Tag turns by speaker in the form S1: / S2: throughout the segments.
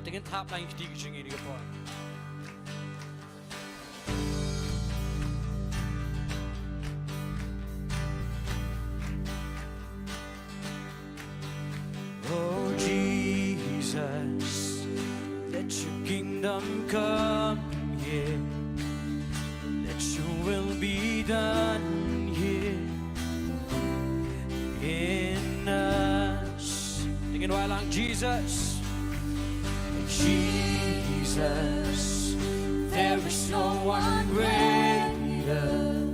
S1: tingin tap lang yung stigis yung inigo po. Oh Jesus, let your kingdom come here. Let your will be done here in us. Tingin wala lang, Jesus. Jesus, there is no one greater.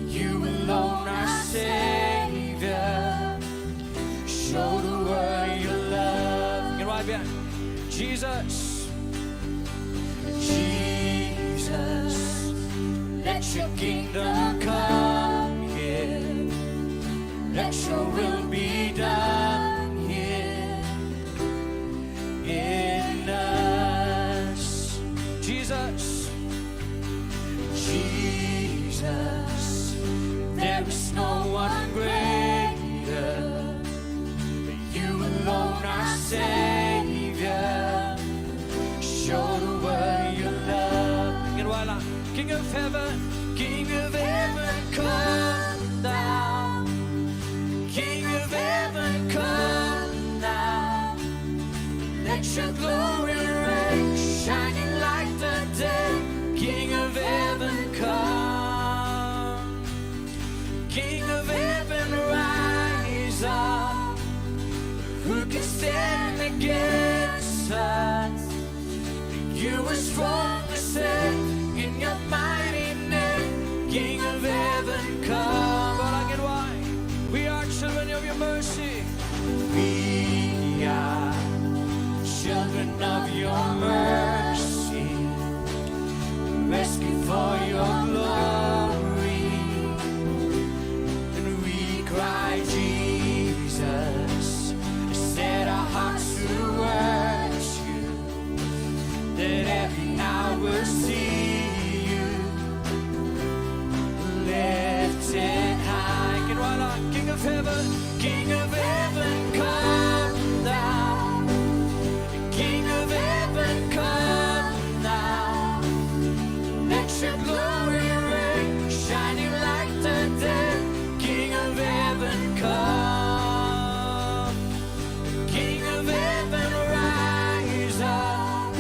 S1: You alone are Savior. Show the world your love. Tingin wala bien. Jesus, Jesus, let your kingdom come here. Let your will be done here in us. Jesus, Jesus, there is no one greater. You alone are Savior. Show the world your love. King of heaven, come down. King of heaven, come down. Let your glory reign, shining like the day. King of heaven, come. King of heaven, rise up. Who can stand against us? You are strong to save in your mighty name. King of heaven, come. But again, why? We are children of your mercy. We are children of your mercy. Rescued for your glory. And we cry, Jesus, set our hearts to worship. That every hour see you lifted high. King of heaven, come down. King of heaven, come down. Let your glory reign, shining like the day. King of heaven, come. King of heaven, rise up.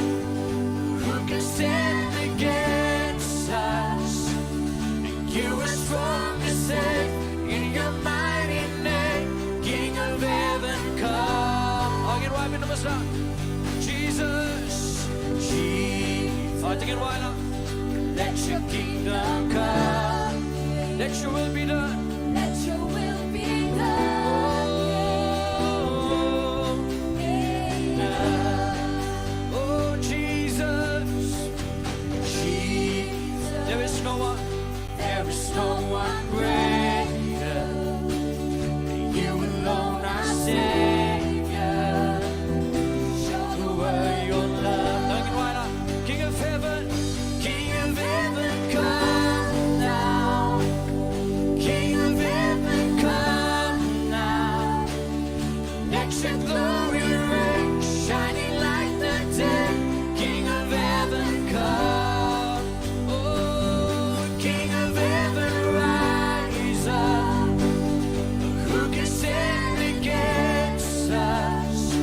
S1: Who can stand against us? You are strong to save in your mighty name. King of heaven, come. Again, why bin basta? Jesus, Jesus. Tingin wala. Let your kingdom come. Let your will be done.
S2: Let your will be done.
S1: Oh, Jesus,
S2: Jesus,
S1: there is no one.
S2: there is no one greater. You alone are Savior. Show the world your love.
S1: Tingin wala. King of heaven,
S2: Come down. King of heaven, come now. Let your glory reign, shining like the day. King of heaven, come. Oh, King of heaven, rise up. Who can stand against us?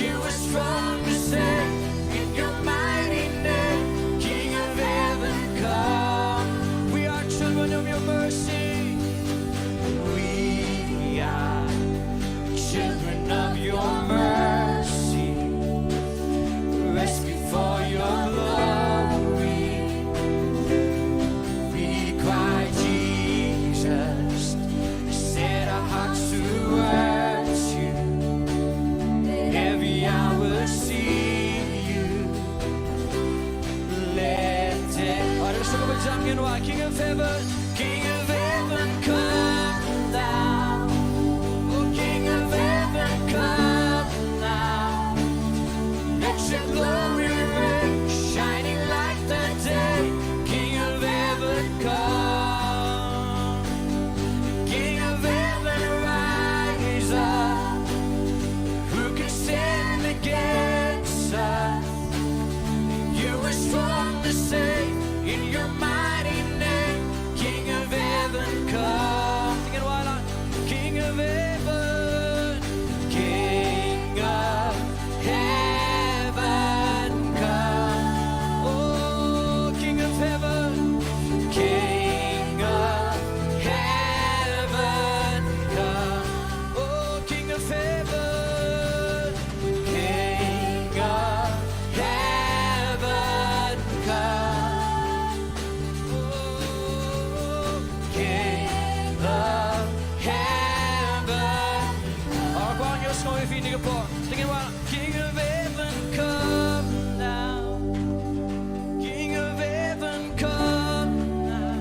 S2: You are strong to save in your mighty name. King of heaven, come.
S1: we are children of your mercy.
S2: We are children of your
S1: of heaven, King of heaven, come. Oh, King of heaven, King of heaven, come. Oh, King of heaven, King of heaven, come. Oh, King of heaven. Gå an, just nå vi finner på. Sting bare. King of heaven, come now. King of heaven, come now.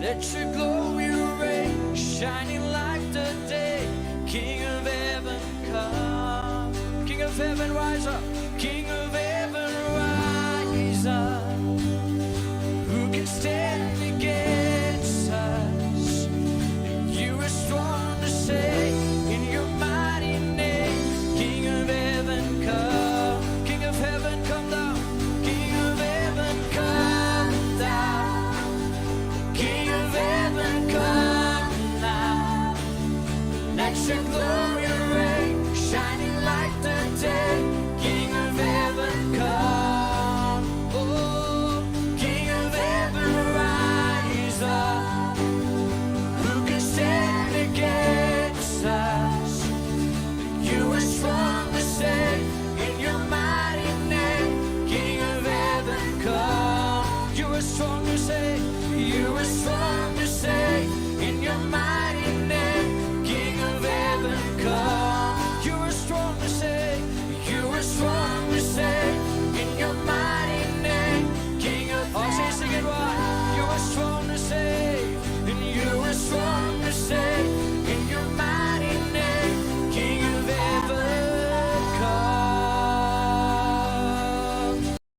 S1: Let your glory reign, shining like the day. King of heaven, come. King of heaven, rise up. King of heaven, rise up. Who can stand against us? You are strong to save in your mighty name. King of heaven, come. King of heaven, come down. King of heaven, come down. King of heaven, come now. Let your glory reign, shining